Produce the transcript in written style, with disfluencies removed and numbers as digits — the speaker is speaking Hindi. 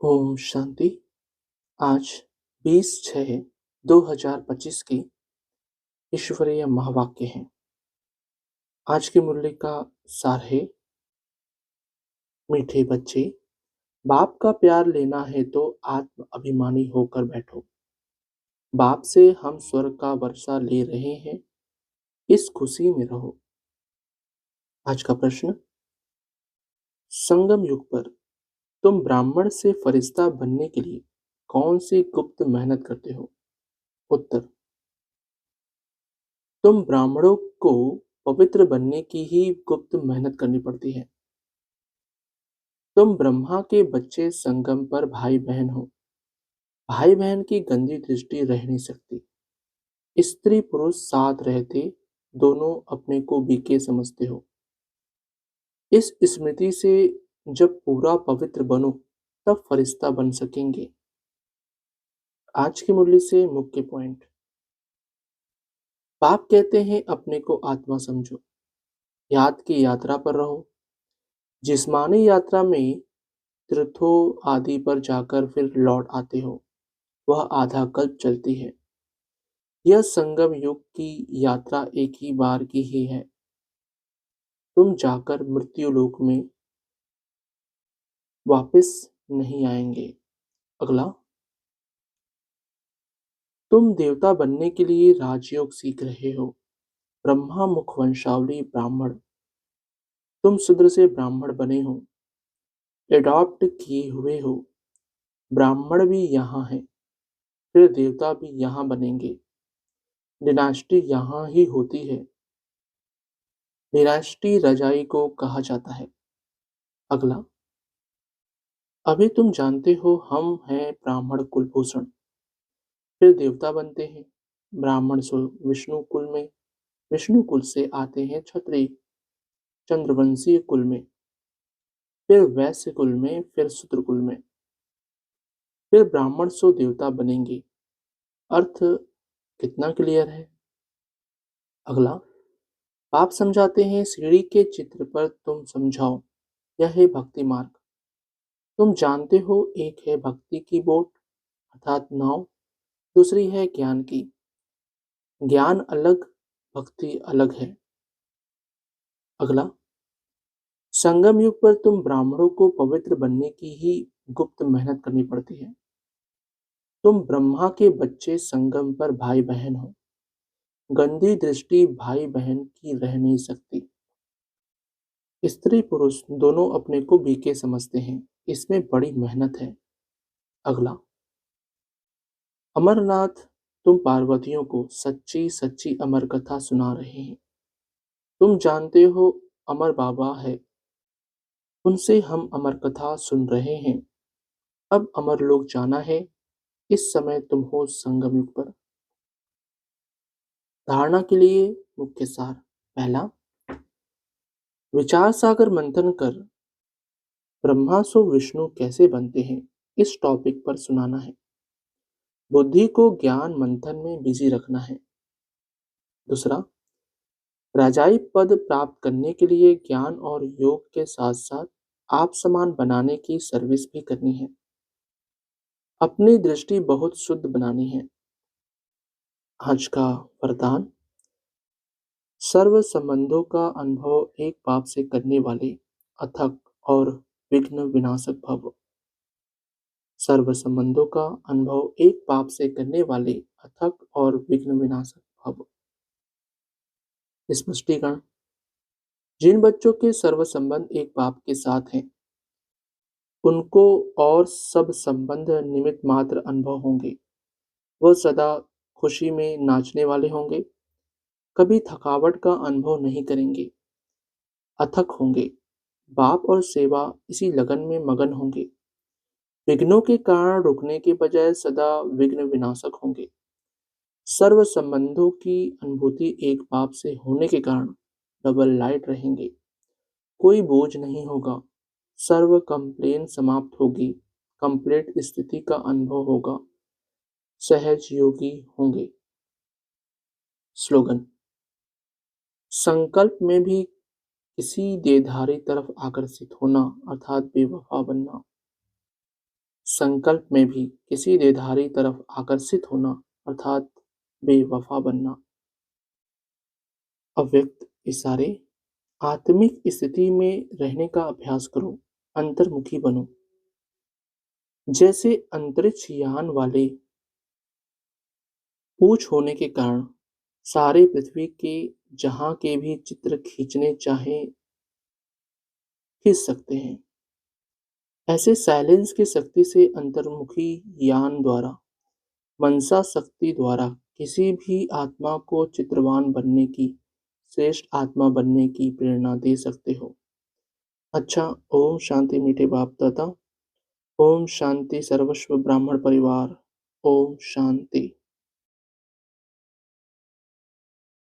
ओम शांति। आज 20/6/2025 की ईश्वरीय महावाक्य है। आज के मुरली का सार है, मीठे बच्चे, बाप का प्यार लेना है तो आत्म अभिमानी होकर बैठो। बाप से हम स्वर्ग का वर्षा ले रहे हैं, इस खुशी में रहो। आज का प्रश्न, संगम युग पर तुम ब्राह्मण से फरिश्ता बनने के लिए कौन सी गुप्त मेहनत करते हो? उत्तर, तुम ब्राह्मणों को पवित्र बनने की ही गुप्त मेहनत करनी पड़ती है। तुम ब्रह्मा के बच्चे संगम पर भाई बहन हो। भाई बहन की गंदी दृष्टि रह नहीं सकती। स्त्री पुरुष साथ रहते दोनों अपने को बीके समझते हो। इस स्मृति से जब पूरा पवित्र बनो तब फरिश्ता बन सकेंगे। आज की मुरली से मुख्य पॉइंट, बाप कहते हैं अपने को आत्मा समझो, याद की यात्रा पर रहो। जिस्मानी यात्रा में तीर्थों आदि पर जाकर फिर लौट आते हो, वह आधा कल्प चलती है। यह संगम युग की यात्रा एक ही बार की ही है। तुम जाकर मृत्यु लोक में वापस नहीं आएंगे। अगला, तुम देवता बनने के लिए राजयोग सीख रहे हो। ब्रह्मा मुखवंशावली ब्राह्मण, तुम शूद्र से ब्राह्मण बने हो, एडॉप्ट किए हुए हो। ब्राह्मण भी यहाँ है, फिर देवता भी यहाँ बनेंगे। डिनास्टी यहाँ ही होती है। डिनास्टी रजाई को कहा जाता है। अगला, अभी तुम जानते हो हम हैं ब्राह्मण कुलभूषण, फिर देवता बनते हैं। ब्राह्मण सो विष्णु कुल में, विष्णु कुल से आते हैं क्षत्रिय चंद्रवंशीय कुल में, फिर वैश्य कुल में, फिर शूद्र कुल में, फिर ब्राह्मण सो देवता बनेंगे। अर्थ कितना क्लियर है? अगला, आप समझाते हैं सीढ़ी के चित्र पर तुम समझाओ, यह है भक्ति मार्ग। तुम जानते हो एक है भक्ति की बोट अर्थात नाव, दूसरी है ज्ञान की। ज्ञान अलग, भक्ति अलग है। अगला, संगम युग पर तुम ब्राह्मणों को पवित्र बनने की ही गुप्त मेहनत करनी पड़ती है। तुम ब्रह्मा के बच्चे संगम पर भाई बहन हो। गंदी दृष्टि भाई बहन की रह नहीं सकती। स्त्री पुरुष दोनों अपने को बीके समझते हैं, इसमें बड़ी मेहनत है। अगला, अमरनाथ, तुम पार्वतियों को सच्ची सच्ची अमर कथा सुना रहे हैं। तुम जानते हो अमर बाबा है, उनसे हम अमर कथा सुन रहे हैं। अब अमर लोग जाना है, इस समय तुम हो संगम युग पर। धारणा के लिए मुख्य सार, पहला, विचार सागर मंथन कर ब्रह्मा सो विष्णु कैसे बनते हैं, इस टॉपिक पर सुनाना है। बुद्धि को ज्ञान मंथन में बिजी रखना है। दूसरा, राजाई पद प्राप्त करने के लिए ज्ञान और योग के साथ साथ आप समान बनाने की सर्विस भी करनी है। अपनी दृष्टि बहुत शुद्ध बनानी है। आज का वरदान, सर्व संबंधों का अनुभव एक बाप से करने वाले अथक और विघ्न विनाशक भव। सर्व संबंधों का अनुभव एक बाप से करने वाले अथक और विघ्न विनाशक भव। स्पष्टीकरण, जिन बच्चों के सर्व संबंध एक बाप के साथ हैं, उनको और सब संबंध निमित्त मात्र अनुभव होंगे। वह सदा खुशी में नाचने वाले होंगे, कभी थकावट का अनुभव नहीं करेंगे, अथक होंगे। बाप और सेवा इसी लगन में मगन होंगे। विघ्नों के कारण रुकने के बजाय सदा विघ्न विनाशक होंगे। सर्व संबंधों की अनुभूति एक बाप से होने के कारण डबल लाइट रहेंगे। कोई बोझ नहीं होगा। सर्व कंप्लेन समाप्त होगी। कंप्लीट स्थिति का अनुभव होगा। सहज योगी होंगे। स्लोगन, संकल्प में भी किसी देहधारी तरफ आकर्षित होना अर्थात बेवफा बनना। संकल्प में भी किसी देधारी तरफ आकर्षित होना अर्थात बेवफा बनना। अव्यक्त इशारे, आत्मिक स्थिति में रहने का अभ्यास करो, अंतर्मुखी बनो। जैसे अंतरिक्ष यान वाले पूछ होने के कारण सारे पृथ्वी के जहाँ के भी चित्र खींचने चाहे खींच सकते हैं। ऐसे साइलेंस की शक्ति से अंतर्मुखी यान द्वारा, मनसा शक्ति द्वारा किसी भी आत्मा को चित्रवान बनने की, श्रेष्ठ आत्मा बनने की प्रेरणा दे सकते हो। अच्छा, ओम शांति मीठे बाप दादा। ओम शांति सर्वस्व ब्राह्मण परिवार। ओम शांति।